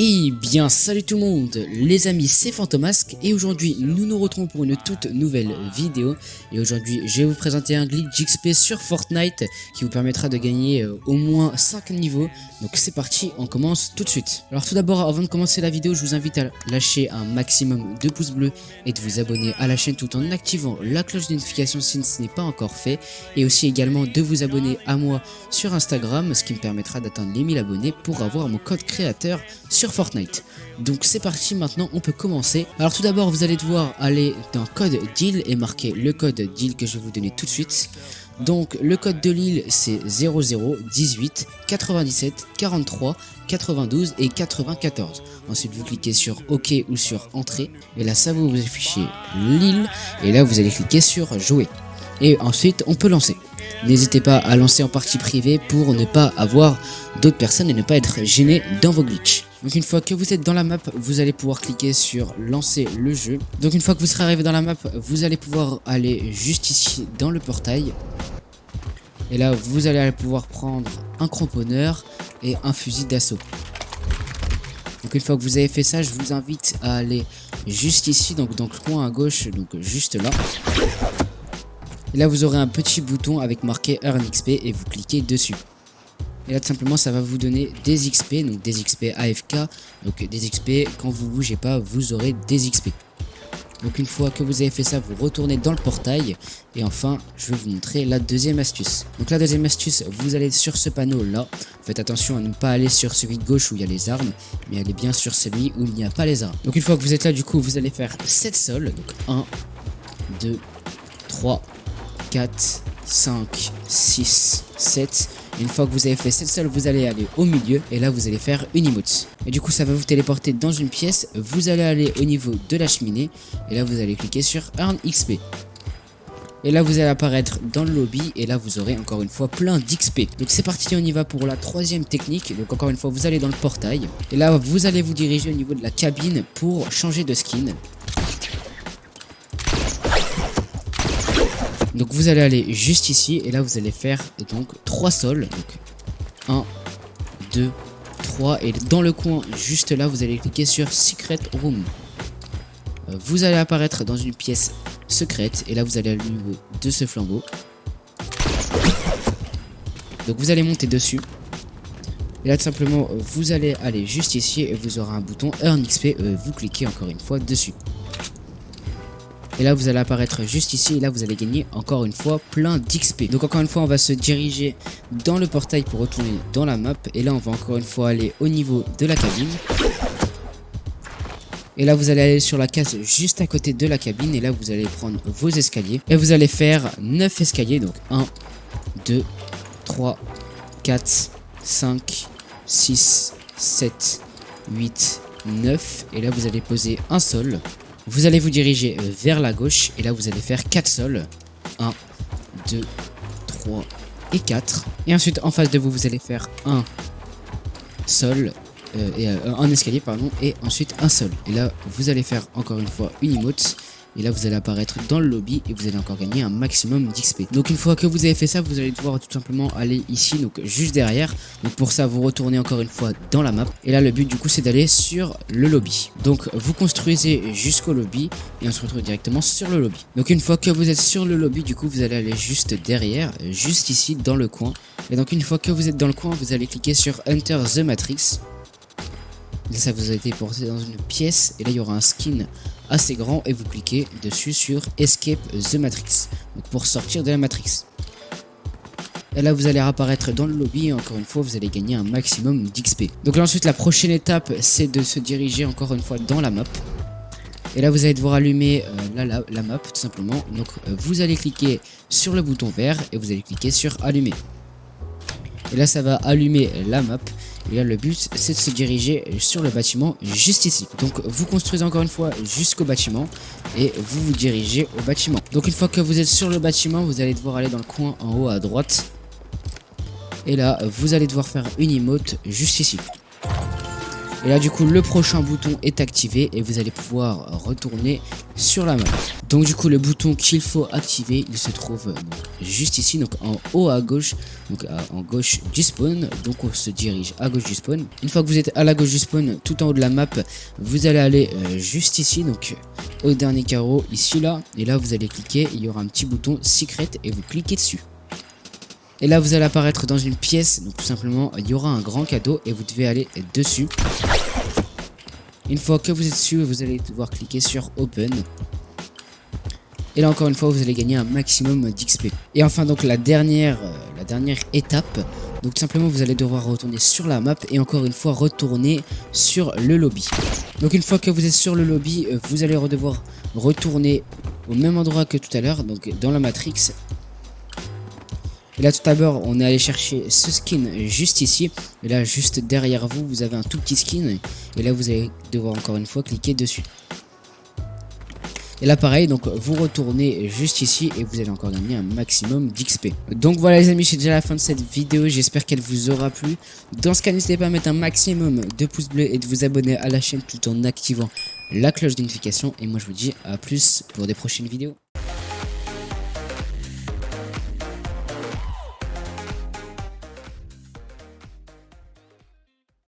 Et bien salut tout le monde, les amis, c'est Fantomasque et aujourd'hui nous nous retrouvons pour une toute nouvelle vidéo. Et aujourd'hui je vais vous présenter un glitch XP sur Fortnite qui vous permettra de gagner au moins 5 niveaux. Donc c'est parti, on commence tout de suite. Alors tout d'abord, avant de commencer la vidéo, je vous invite à lâcher un maximum de pouces bleus et de vous abonner à la chaîne tout en activant la cloche de notification si ce n'est pas encore fait. Et aussi également de vous abonner à moi sur Instagram, ce qui me permettra d'atteindre les 1000 abonnés pour avoir mon code créateur sur Fortnite. Donc c'est parti, maintenant on peut commencer. Alors tout d'abord vous allez devoir aller dans code deal et marquer le code deal que je vais vous donner tout de suite. Donc le code de l'île c'est 00 18 97 43 92 et 94. Ensuite vous cliquez sur OK ou sur entrée et là ça va vous afficher l'île et là vous allez cliquer sur jouer. Et ensuite on peut lancer. N'hésitez pas à lancer en partie privée pour ne pas avoir d'autres personnes et ne pas être gêné dans vos glitches. Donc une fois que vous êtes dans la map, vous allez pouvoir cliquer sur lancer le jeu. Donc une fois que vous serez arrivé dans la map, vous allez pouvoir aller juste ici dans le portail. Et là vous allez pouvoir prendre un cramponneur et un fusil d'assaut. Donc une fois que vous avez fait ça, je vous invite à aller juste ici, donc dans le coin à gauche, donc juste là. Et là vous aurez un petit bouton avec marqué Earn XP et vous cliquez dessus. Et là tout simplement ça va vous donner des XP, donc des XP AFK, donc des XP quand vous bougez pas vous aurez des XP. Donc une fois que vous avez fait ça, vous retournez dans le portail et enfin je vais vous montrer la deuxième astuce. Donc la deuxième astuce, vous allez sur ce panneau là, faites attention à ne pas aller sur celui de gauche où il y a les armes, mais allez bien sur celui où il n'y a pas les armes. Donc une fois que vous êtes là du coup vous allez faire 7 sols, donc 1, 2, 3, 4, 5, 6, 7. Une fois que vous avez fait 7 sols, vous allez aller au milieu et là vous allez faire une emote. Et du coup ça va vous téléporter dans une pièce, vous allez aller au niveau de la cheminée et là vous allez cliquer sur Earn XP. Et là vous allez apparaître dans le lobby et là vous aurez encore une fois plein d'XP. Donc c'est parti, on y va pour la troisième technique. Donc encore une fois vous allez dans le portail et là vous allez vous diriger au niveau de la cabine pour changer de skin. Donc vous allez aller juste ici et là vous allez faire donc 3 sols. Donc 1, 2, 3 et dans le coin juste là vous allez cliquer sur Secret Room. Vous allez apparaître dans une pièce secrète et là vous allez aller au niveau de ce flambeau. Donc vous allez monter dessus. Et là tout simplement vous allez aller juste ici et vous aurez un bouton Earn XP, vous cliquez encore une fois dessus. Et là vous allez apparaître juste ici et là vous allez gagner encore une fois plein d'XP. Donc encore une fois on va se diriger dans le portail pour retourner dans la map. Et là on va encore une fois aller au niveau de la cabine. Et là vous allez aller sur la case juste à côté de la cabine. Et là vous allez prendre vos escaliers. Et vous allez faire 9 escaliers. Donc 1, 2, 3, 4, 5, 6, 7, 8, 9. Et là vous allez poser un sol. Vous allez vous diriger vers la gauche et là vous allez faire 4 sols. 1, 2, 3 et 4. Et ensuite en face de vous, vous allez faire un sol, un escalier pardon, et ensuite un sol. Et là vous allez faire encore une fois une emote. Et là vous allez apparaître dans le lobby et vous allez encore gagner un maximum d'XP. Donc une fois que vous avez fait ça, vous allez devoir tout simplement aller ici, donc juste derrière. Donc pour ça vous retournez encore une fois dans la map. Et là le but du coup c'est d'aller sur le lobby. Donc vous construisez jusqu'au lobby et on se retrouve directement sur le lobby. Donc une fois que vous êtes sur le lobby, du coup vous allez aller juste derrière, juste ici dans le coin. Et donc une fois que vous êtes dans le coin, vous allez cliquer sur Enter the Matrix. Là, ça vous a été porté dans une pièce et là il y aura un skin assez grand et vous cliquez dessus sur Escape the Matrix, donc pour sortir de la Matrix. Et là vous allez apparaître dans le lobby et encore une fois vous allez gagner un maximum d'XP. Donc là ensuite la prochaine étape c'est de se diriger encore une fois dans la map. Et là vous allez devoir allumer la map tout simplement. Donc vous allez cliquer sur le bouton vert et vous allez cliquer sur allumer. Et là ça va allumer la map. Et là le but c'est de se diriger sur le bâtiment juste ici. Donc vous construisez encore une fois jusqu'au bâtiment et vous vous dirigez au bâtiment. Donc une fois que vous êtes sur le bâtiment, vous allez devoir aller dans le coin en haut à droite. Et là vous allez devoir faire une emote juste ici. Et là du coup le prochain bouton est activé et vous allez pouvoir retourner sur la map. Donc du coup le bouton qu'il faut activer, il se trouve donc juste ici, donc en haut à gauche, donc en gauche du spawn. Donc on se dirige à gauche du spawn. Une fois que vous êtes à la gauche du spawn, tout en haut de la map, vous allez aller juste ici, donc au dernier carreau ici là, et là vous allez cliquer, il y aura un petit bouton secret et vous cliquez dessus. Et là vous allez apparaître dans une pièce, donc tout simplement il y aura un grand cadeau et vous devez aller dessus. Une fois que vous êtes dessus, vous allez devoir cliquer sur open. Et là encore une fois vous allez gagner un maximum d'XP. Et enfin donc la dernière étape, donc tout simplement vous allez devoir retourner sur la map et encore une fois retourner sur le lobby. Donc une fois que vous êtes sur le lobby, vous allez devoir retourner au même endroit que tout à l'heure, donc dans la Matrix. Et là tout d'abord on est allé chercher ce skin juste ici. Et là juste derrière vous, vous avez un tout petit skin. Et là vous allez devoir encore une fois cliquer dessus. Et là pareil, donc vous retournez juste ici et vous allez encore gagner un maximum d'XP. Donc voilà les amis, c'est déjà la fin de cette vidéo, j'espère qu'elle vous aura plu. Dans ce cas, n'hésitez pas à mettre un maximum de pouces bleus et de vous abonner à la chaîne tout en activant la cloche de notification. Et moi je vous dis à plus pour des prochaines vidéos.